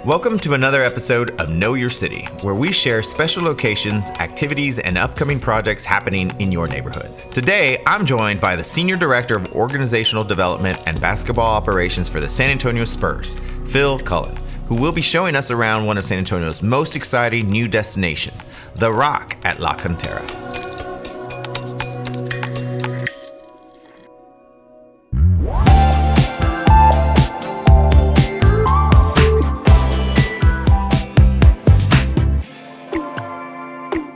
Welcome to another episode of Know Your City, where we share special locations, activities, and upcoming projects happening in your neighborhood. Today, I'm joined by the Senior Director of Organizational Development and Basketball Operations for the San Antonio Spurs, Phill Cullen, who will be showing us around one of San Antonio's most exciting new destinations, The Rock at La Cantera.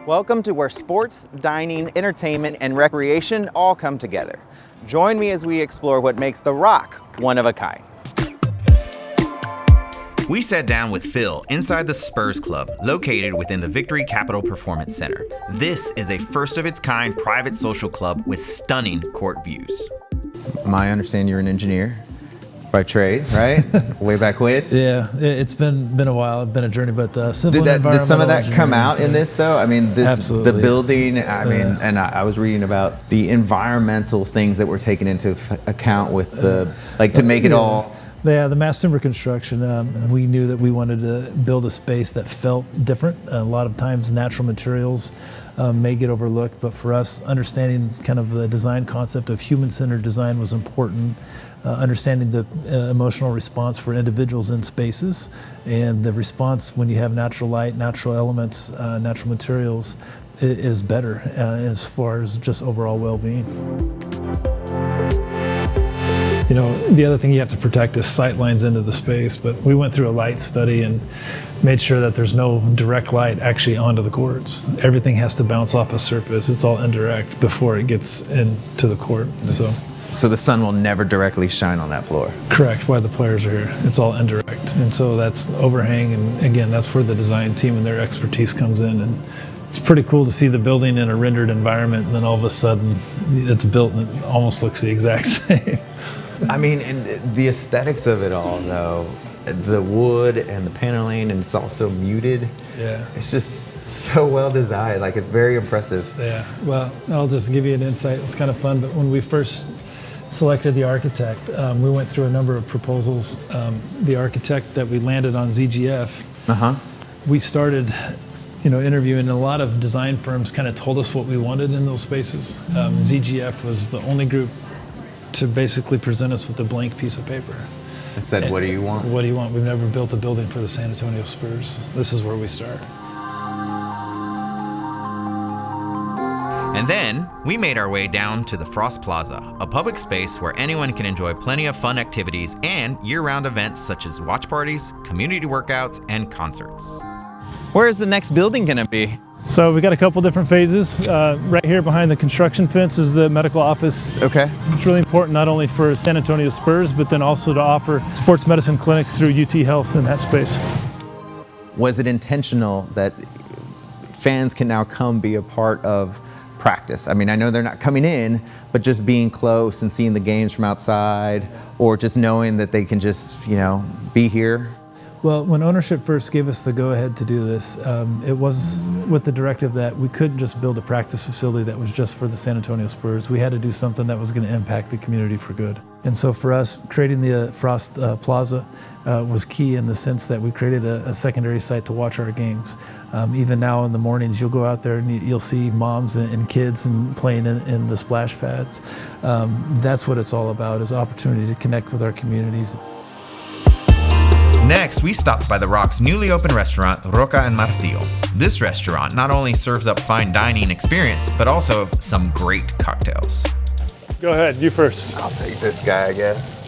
Welcome to where sports, dining, entertainment, and recreation all come together. Join me as we explore what makes The Rock one of a kind. We sat down with Phill inside the Spurs Club, located within the Victory Capital Performance Center. This is a first-of-its-kind private social club with stunning court views. I understand you're an engineer by trade, right? Way back when? Yeah, it's been a while. It's been a journey, but simple Did some of that come out in this, though? I mean, Absolutely. The building, and I was reading about the environmental things that were taken into account with to make it all. Yeah, the mass timber construction, we knew that we wanted to build a space that felt different. A lot of times natural materials may get overlooked, but for us, understanding kind of the design concept of human-centered design was important. Understanding the emotional response for individuals in spaces, and the response when you have natural light, natural elements, natural materials is better as far as just overall well-being. You know, the other thing you have to protect is sight lines into the space, but we went through a light study and made sure that there's no direct light actually onto the courts. Everything has to bounce off a surface. It's all indirect before it gets into the court. So the sun will never directly shine on that floor. Correct, while the players are here. It's all indirect. And so that's overhang, and again, that's where the design team and their expertise comes in. And it's pretty cool to see the building in a rendered environment, and then all of a sudden it's built and it almost looks the exact same. I mean, and the aesthetics of it all, though, the wood and the paneling, and it's all so muted. Yeah. It's just so well designed. Like, it's very impressive. Yeah, well, I'll just give you an insight. It was kind of fun, but when we first selected the architect, we went through a number of proposals. The architect that we landed on, ZGF, we started interviewing, and a lot of design firms kind of told us what we wanted in those spaces. ZGF was the only group to basically present us with a blank piece of paper. And said, what do you want? What do you want? We've never built a building for the San Antonio Spurs. This is where we start. And then, we made our way down to the Frost Plaza, a public space where anyone can enjoy plenty of fun activities and year-round events such as watch parties, community workouts, and concerts. Where is the next building gonna be? So we got a couple different phases. Right here behind the construction fence is the medical office. Okay. It's really important not only for San Antonio Spurs, but then also to offer sports medicine clinic through UT Health in that space. Was it intentional that fans can now come be a part of practice? I mean, I know they're not coming in, but just being close and seeing the games from outside, or just knowing that they can just, be here? Well, when ownership first gave us the go-ahead to do this, it was with the directive that we couldn't just build a practice facility that was just for the San Antonio Spurs. We had to do something that was going to impact the community for good. And so for us, creating the Frost Plaza was key in the sense that we created a secondary site to watch our games. Even now in the mornings, you'll go out there and you'll see moms and kids and playing in the splash pads. That's what it's all about, is opportunity to connect with our communities. Next, we stopped by The Rock's newly opened restaurant, Roca Martillo. This restaurant not only serves up fine dining experience, but also some great cocktails. Go ahead, you first. I'll take this guy, I guess.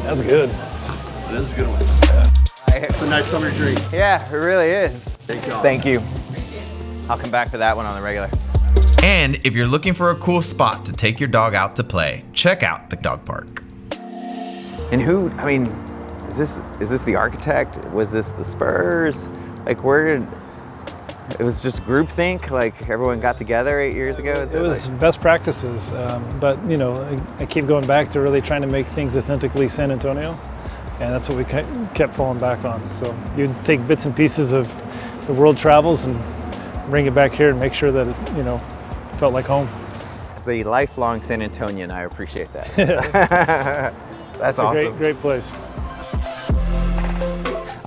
That's good. It is a good one. It's a nice summer drink. Yeah, it really is. Thank you. I'll come back for that one on the regular. And if you're looking for a cool spot to take your dog out to play, check out the dog park. And is this the architect? Was this the Spurs? Like, it was just groupthink? Like, everyone got together 8 years ago? It was best practices, but I keep going back to really trying to make things authentically San Antonio, and that's what we kept falling back on. So you take bits and pieces of the world travels and bring it back here and make sure that it, felt like home. As a lifelong San Antonian, I appreciate that. That's awesome. A great place.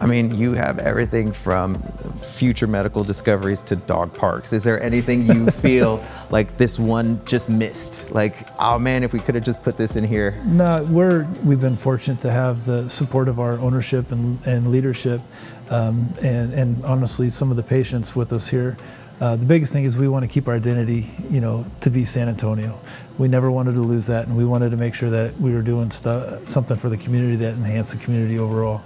I mean, you have everything from future medical discoveries to dog parks. Is there anything you feel like this one just missed? Like, oh man, if we could have just put this in here. No, we've been fortunate to have the support of our ownership and leadership, and honestly, some of the patients with us here. The biggest thing is we want to keep our identity, to be San Antonio. We never wanted to lose that, and we wanted to make sure that we were doing something for the community that enhanced the community overall.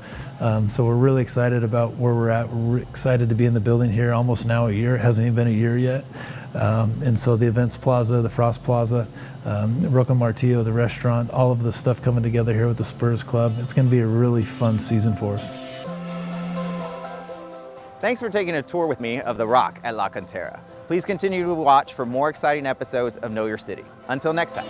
So we're really excited about where we're at. We're excited to be in the building here almost now a year. It hasn't even been a year yet. And so the events plaza, the Frost Plaza, Roca Martillo, the restaurant, all of the stuff coming together here with the Spurs Club. It's going to be a really fun season for us. Thanks for taking a tour with me of the Rock at La Cantera. Please continue to watch for more exciting episodes of Know Your City. Until next time.